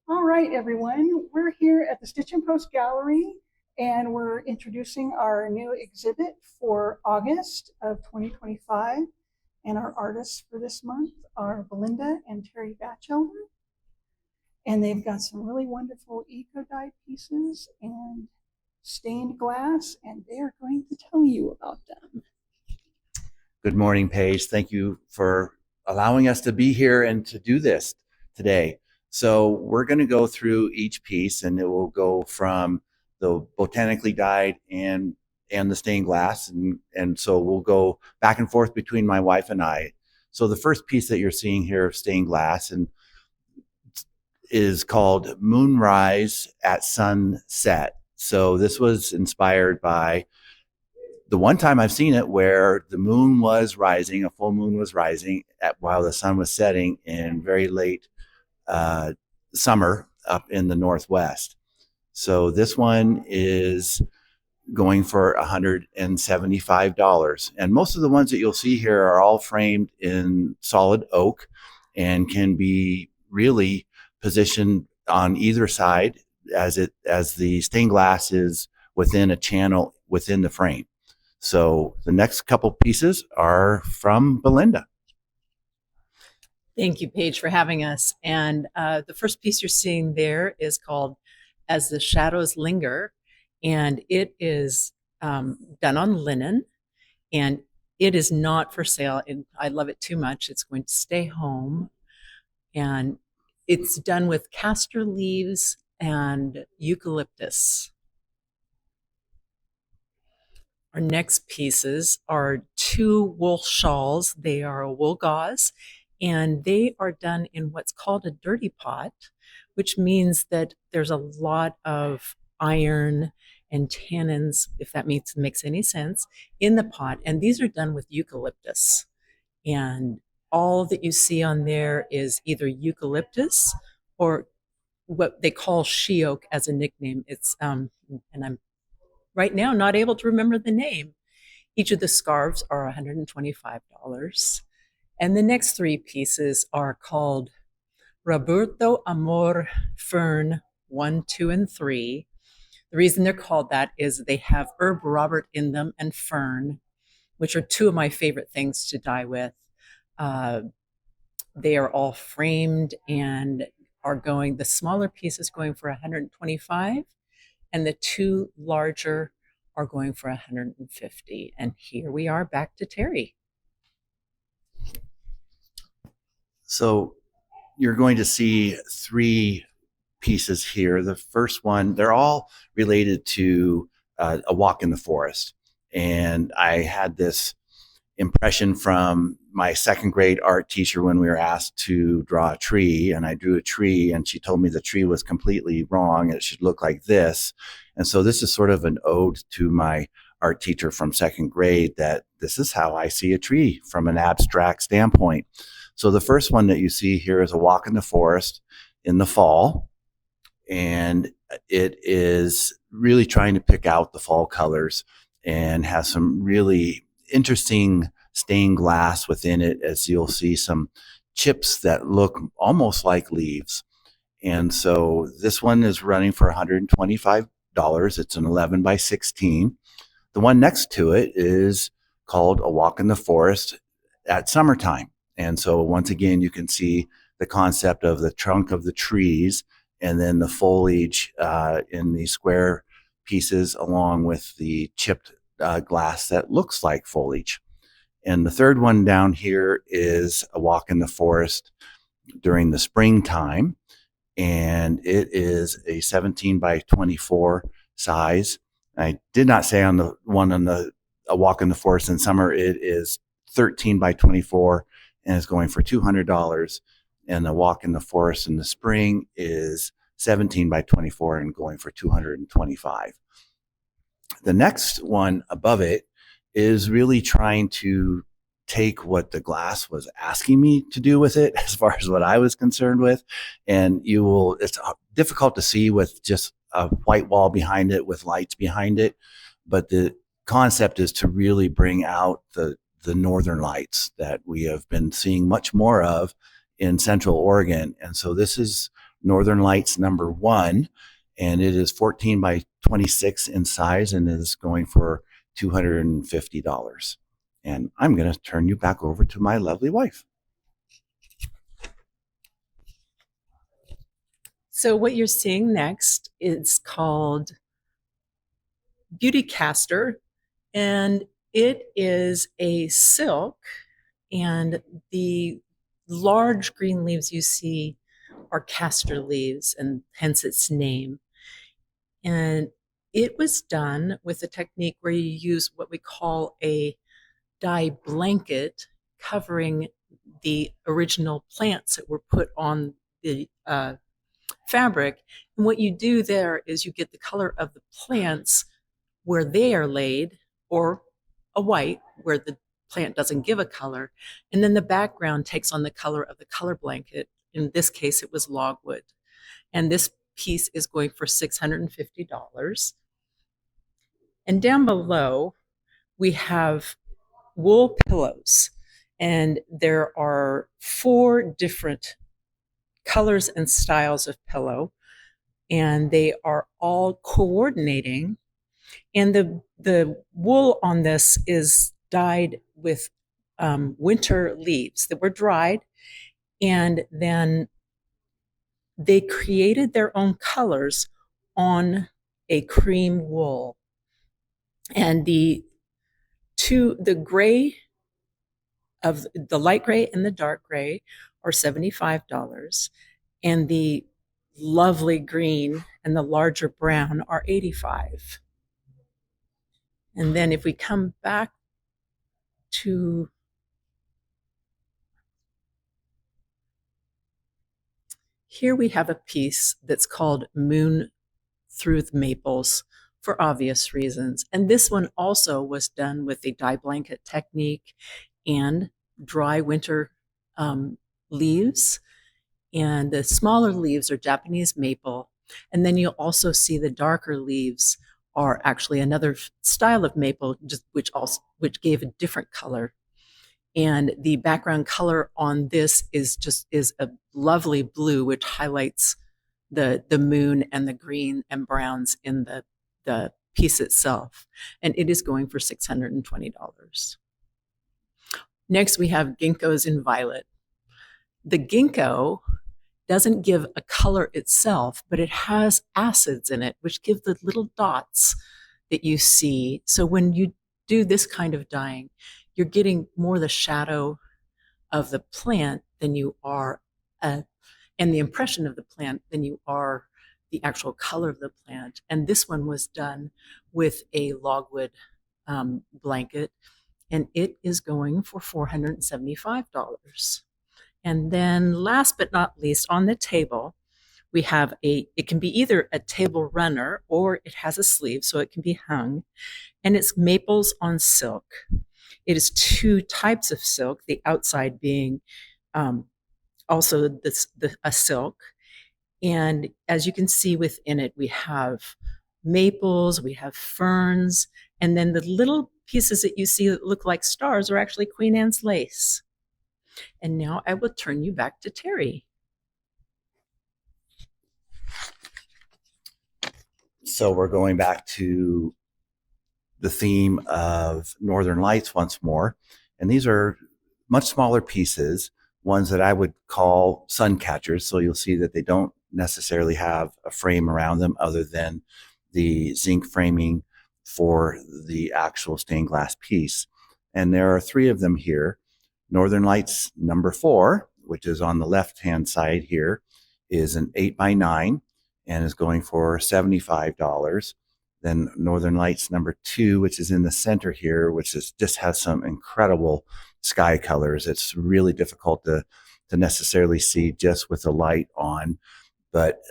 All right, everyone. We're here at the Stitch and Post Gallery, and we're introducing our new exhibit for August of 2025. And our artists for this month are Belinda and Terry Batchelder. And they've got some really wonderful eco-dye pieces and stained glass, and they are going to tell you about them. Good morning, Paige. Thank you for allowing us to be here and to do this today. So we're going to go through each piece, and it will go from the botanically dyed and the stained glass, and so we'll go back and forth between my wife and I. So the first piece that you're seeing here of stained glass and is called Moonrise at Sunset. So this was inspired by the one time I've seen it where the moon was rising, a full moon was rising while the sun was setting in very late summer up in the Northwest. So this one is going for $175. And most of the ones that you'll see here are all framed in solid oak and can be really positioned on either side as the stained glass is within a channel within the frame. So the next couple pieces are from Belinda. Thank you, Paige, for having us. And the first piece you're seeing there is called As the Shadows Linger, and it is done on linen, and it is not for sale. And I love it too much. It's going to stay home, and it's done with castor leaves and eucalyptus. Our next pieces are two wool shawls. They are a wool gauze, and they are done in what's called a dirty pot, which means that there's a lot of iron and tannins, if that makes any sense, in the pot. And these are done with eucalyptus. And all that you see on there is either eucalyptus or what they call she oak as a nickname. It's and I'm right now not able to remember the name. Each of the scarves are $125. And the next three pieces are called Roberto Amor Fern 1, 2, and 3. The reason they're called that is they have herb Robert in them and fern, which are two of my favorite things to dye with. They are all framed and are going, the smaller pieces going for $125, and the two larger are going for $150. And here we are back to Terry. So you're going to see three pieces here. The first one, they're all related to a walk in the forest. And I had this impression from my second grade art teacher when we were asked to draw a tree, and I drew a tree and she told me the tree was completely wrong. It should look like this. And so this is sort of an ode to my art teacher from second grade, that this is how I see a tree from an abstract standpoint. So the first one that you see here is a walk in the forest in the fall, and it is really trying to pick out the fall colors and has some really interesting stained glass within it, as you'll see some chips that look almost like leaves. And so this one is running for $125. It's an 11 by 16. The one next to it is called A Walk in the Forest at Summertime. And so once again, you can see the concept of the trunk of the trees and then the foliage in the square pieces along with the chipped glass that looks like foliage. And the third one down here is A Walk in the Forest during the springtime. And it is a 17 by 24 size. I did not say on the one on the A Walk in the Forest in summer, it is 13 by 24 and is going for $200. And A Walk in the Forest in the spring is 17 by 24 and going for $225. The next one above it is really trying to take what the glass was asking me to do with it as far as what I was concerned with. And it's difficult to see with just a white wall behind it with lights behind it. But the concept is to really bring out the northern lights that we have been seeing much more of in Central Oregon. And so this is Northern Lights number 1, and it is 14 by 26 in size and is going for $250. And I'm going to turn you back over to my lovely wife. So what you're seeing next is called Beauty Caster, and it is a silk, and the large green leaves you see are castor leaves, and hence its name. And it was done with a technique where you use what we call a dye blanket covering the original plants that were put on the fabric. And what you do there is you get the color of the plants where they are laid, or a white where the plant doesn't give a color. And then the background takes on the color of the color blanket. In this case, it was logwood. And this piece is going for $650. And down below, we have wool pillows. And there are 4 different colors and styles of pillow, and they are all coordinating. And the wool on this is dyed with winter leaves that were dried, and then they created their own colors on a cream wool. And the gray of the light gray and the dark gray are $75, and the lovely green and the larger brown are $85. And then if we come back to here, we have a piece that's called Moon Through the Maples, for obvious reasons. And this one also was done with a dye blanket technique and dry winter leaves. And the smaller leaves are Japanese maple. And then you'll also see the darker leaves are actually another style of maple, which gave a different color. And the background color on this is a lovely blue, which highlights the moon and the green and browns in the piece itself. And it is going for $620. Next, we have ginkgos in violet. The ginkgo doesn't give a color itself, but it has acids in it, which give the little dots that you see. So when you do this kind of dyeing, you're getting more the shadow of the plant than you are, and the impression of the plant than you are the actual color of the plant. And this one was done with a logwood blanket, and it is going for $475. And then last but not least, on the table, we have it can be either a table runner or it has a sleeve, so it can be hung. And it's maples on silk. It is 2 types of silk, the outside being also a silk. And as you can see within it, we have maples, we have ferns, and then the little pieces that you see that look like stars are actually Queen Anne's lace. And now I will turn you back to Terry. So we're going back to the theme of Northern Lights once more. And these are much smaller pieces, ones that I would call Suncatchers. So you'll see that they don't necessarily have a frame around them other than the zinc framing for the actual stained glass piece. And there are 3 of them here. Northern Lights number 4, which is on the left-hand side here, is an 8x9 and is going for $75. Then Northern Lights number 2, which is in the center here, which just has some incredible sky colors. It's really difficult to necessarily see just with the light on. But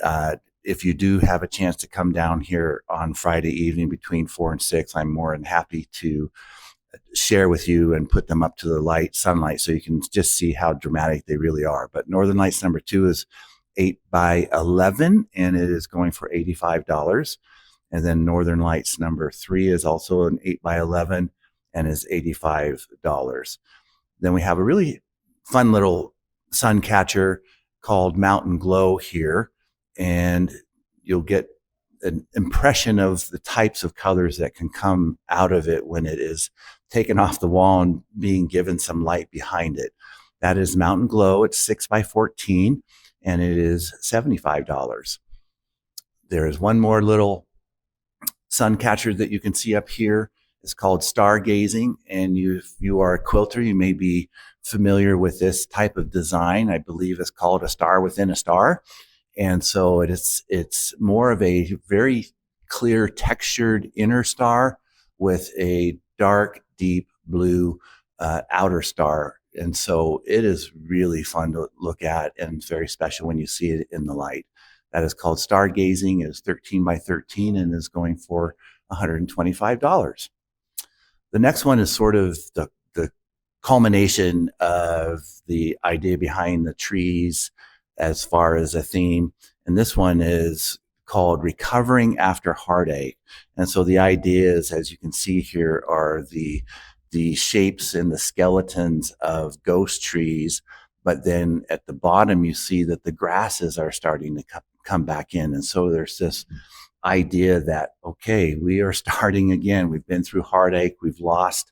if you do have a chance to come down here on Friday evening between 4 and 6, I'm more than happy to share with you and put them up to the sunlight so you can just see how dramatic they really are. But Northern Lights number 2 is 8x11 and it is going for $85. And then Northern Lights number 3 is also an 8x11 and is $85. Then we have a really fun little Suncatcher called Mountain Glow here, and you'll get an impression of the types of colors that can come out of it when it is taken off the wall and being given some light behind it. That is Mountain Glow. It's 6 by 14 and it is $75. There is one more little sun catcher that you can see up here. It's called stargazing, and if you are a quilter, you may be familiar with this type of design. I believe it's called a star within a star. And so it's more of a very clear textured inner star with a dark, deep blue outer star. And so it is really fun to look at, and it's very special when you see it in the light. That is called stargazing. It is 13 by 13 and is going for $125. The next one is sort of the culmination of the idea behind the trees as far as a theme. And this one is called Recovering After Heartache. And so the idea is, as you can see here, are the shapes and the skeletons of ghost trees. But then at the bottom, you see that the grasses are starting to come back in. And so there's this idea that, okay, we are starting again. We've been through heartache. We've lost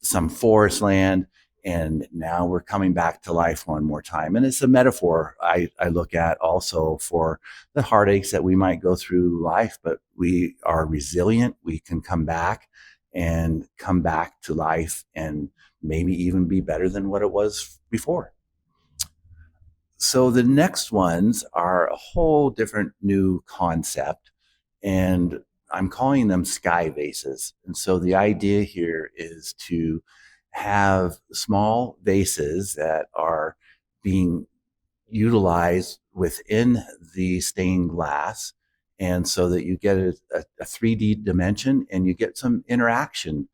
some forest land, and now we're coming back to life one more time. And it's a metaphor I look at also for the heartaches that we might go through life, but we are resilient. We can come back to life and maybe even be better than what it was before. So the next ones are a whole different new concept, and I'm calling them sky vases. And so the idea here is to have small vases that are being utilized within the stained glass, and so that you get a 3D dimension and you get some interaction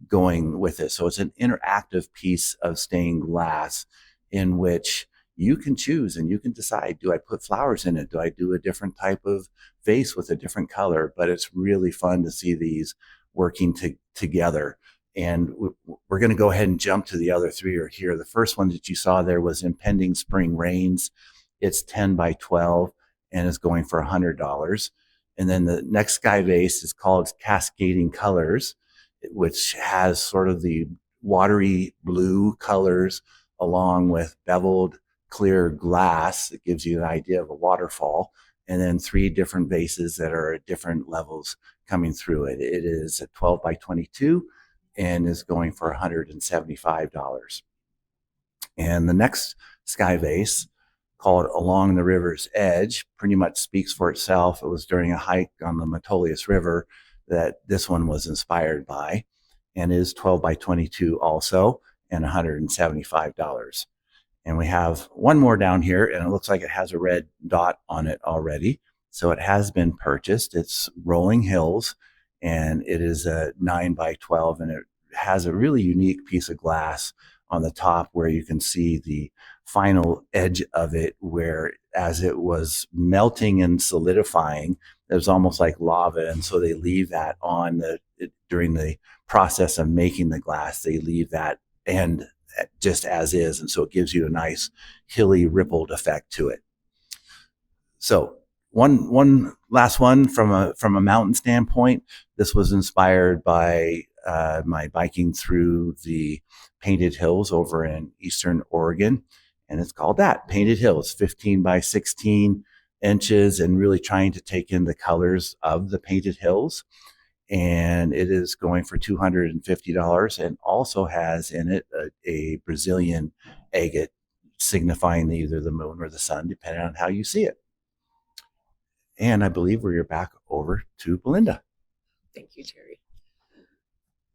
going with it. So it's an interactive piece of stained glass in which you can choose and you can decide, do I put flowers in it? Do I do a different type of vase with a different color? But it's really fun to see these working together. And we're going to go ahead and jump to the other three are here. The first one that you saw there was Impending Spring Rains. It's 10 by 12 and is going for $100. And then the next sky vase is called Cascading Colors, which has sort of the watery blue colors along with beveled clear glass. It gives you an idea of a waterfall, and then three different vases that are at different levels coming through it. It is a 12 by 22 and is going for $175. And the next sky vase, called Along the River's Edge, pretty much speaks for itself. It was during a hike on the Metolius River that this one was inspired by, and is 12 by 22 also, and $175. And we have one more down here, and it looks like it has a red dot on it already. So it has been purchased. It's Rolling Hills, and it is a 9 by 12, and it has a really unique piece of glass on the top where you can see the final edge of it, where as it was melting and solidifying, it was almost like lava. And so they leave that on during the process of making the glass, they leave that end just as is. And so it gives you a nice hilly rippled effect to it. So one last one from a mountain standpoint. This was inspired by my biking through the Painted Hills over in Eastern Oregon. And it's called that, Painted Hills, 15 by 16 inches, and really trying to take in the colors of the Painted Hills. And it is going for $250 and also has in it a Brazilian agate, signifying either the moon or the sun, depending on how you see it. And I believe we're back over to Belinda. Thank you, Terry.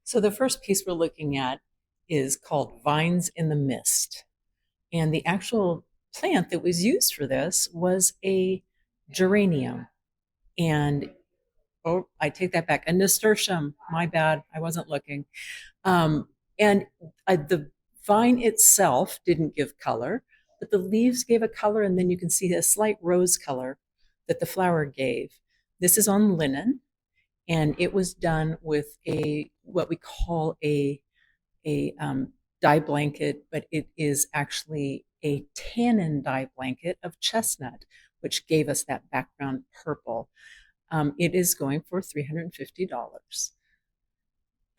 So the first piece we're looking at is called Vines in the Mist. And the actual plant that was used for this was a geranium. And oh, I take that back. A nasturtium. My bad. I wasn't looking. The vine itself didn't give color, but the leaves gave a color, and then you can see a slight rose color that the flower gave. This is on linen, and it was done with what we call a dye blanket, but it is actually a tannin dye blanket of chestnut, which gave us that background purple. It is going for $350.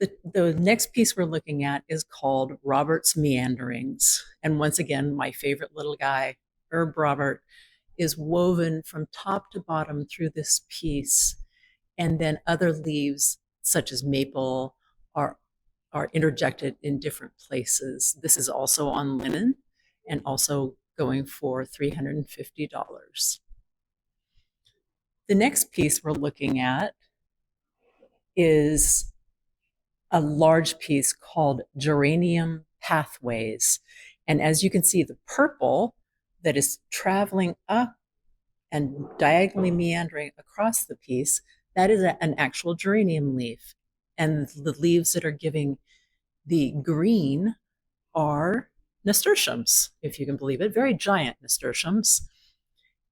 The next piece we're looking at is called Robert's Meanderings. And once again, my favorite little guy, Herb Robert, is woven from top to bottom through this piece. And then other leaves, such as maple, are interjected in different places. This is also on linen and also going for $350. The next piece we're looking at is a large piece called Geranium Pathways. And as you can see, the purple that is traveling up and diagonally meandering across the piece, that is an actual geranium leaf. And the leaves that are giving the green are nasturtiums, if you can believe it, very giant nasturtiums.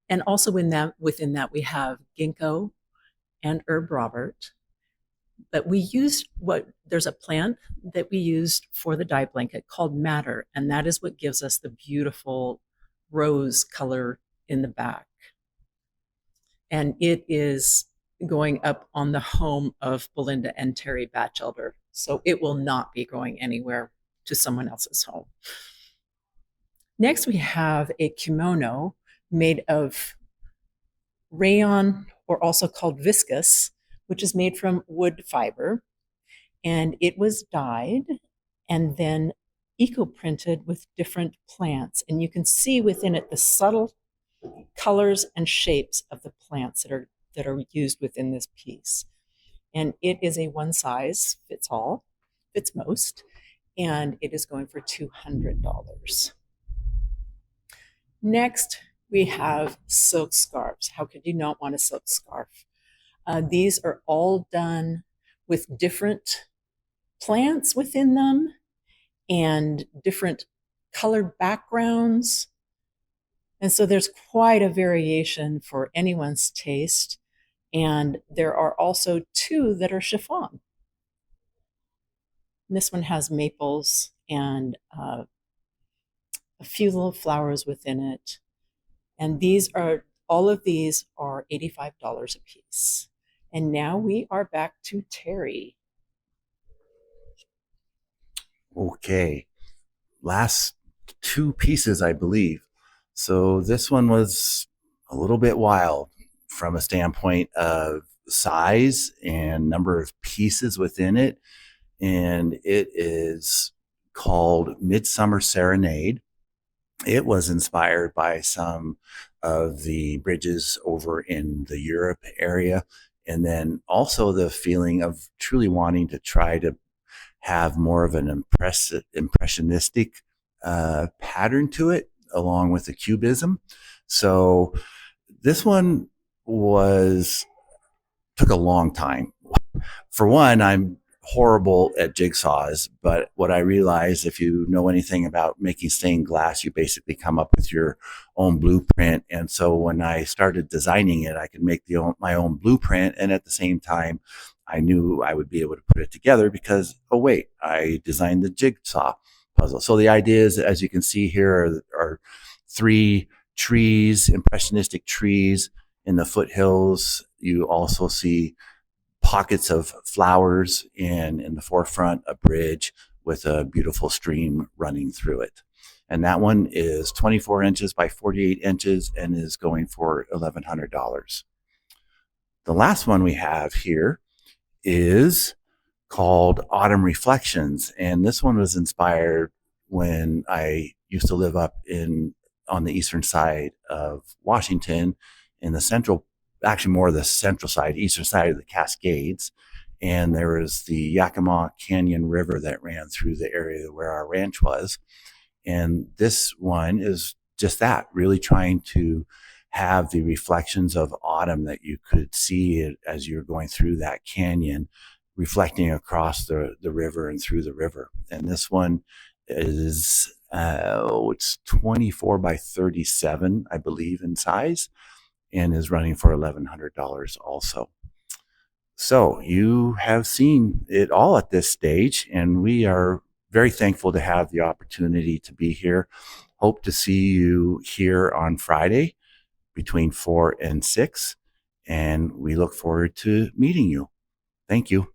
And also within that we have ginkgo and Herb Robert. But there's a plant that we used for the dye blanket called madder, and that is what gives us the beautiful rose color in the back. And it is going up on the home of Belinda and Terry Batchelder. So it will not be going anywhere to someone else's home. Next, we have a kimono made of rayon, or also called viscose, which is made from wood fiber. And it was dyed and then eco-printed with different plants. And you can see within it the subtle colors and shapes of the plants that are used within this piece. And it is a one size fits all, fits most, and it is going for $200. Next, we have silk scarves. How could you not want a silk scarf? These are all done with different plants within them and different colored backgrounds. And so there's quite a variation for anyone's taste. And there are also two that are chiffon. And this one has maples and a few little flowers within it. And all of these are $85 a piece. And now we are back to Terry. Okay. Last two pieces, I believe. So this one was a little bit wild from a standpoint of size and number of pieces within it. And it is called Midsummer Serenade. It was inspired by some of the bridges over in the Europe area. And then also the feeling of truly wanting to try to have more of an impressionistic pattern to it, along with the cubism. So this one took a long time. For one, I'm horrible at jigsaws, but what I realized, if you know anything about making stained glass, you basically come up with your own blueprint. And so when I started designing it, I could make my own blueprint. And at the same time, I knew I would be able to put it together because, oh wait, I designed the jigsaw puzzle. So the idea is, as you can see here, are three trees, impressionistic trees in the foothills. You also see pockets of flowers, and in the forefront, a bridge with a beautiful stream running through it. And that one is 24 inches by 48 inches and is going for $1,100. The last one we have here is called Autumn Reflections. And this one was inspired when I used to live up on the eastern side of Washington, in the central, actually more the central side, eastern side of the Cascades. And there was the Yakima Canyon River that ran through the area where our ranch was. And this one is just that, really trying to have the reflections of autumn that you could see as you're going through that canyon, reflecting across the river and through the river. And this one is, it's 24 by 37, I believe, in size, and is running for $1,100 also. So you have seen it all at this stage, and we are very thankful to have the opportunity to be here. Hope to see you here on Friday between 4 and 6. And we look forward to meeting you. Thank you.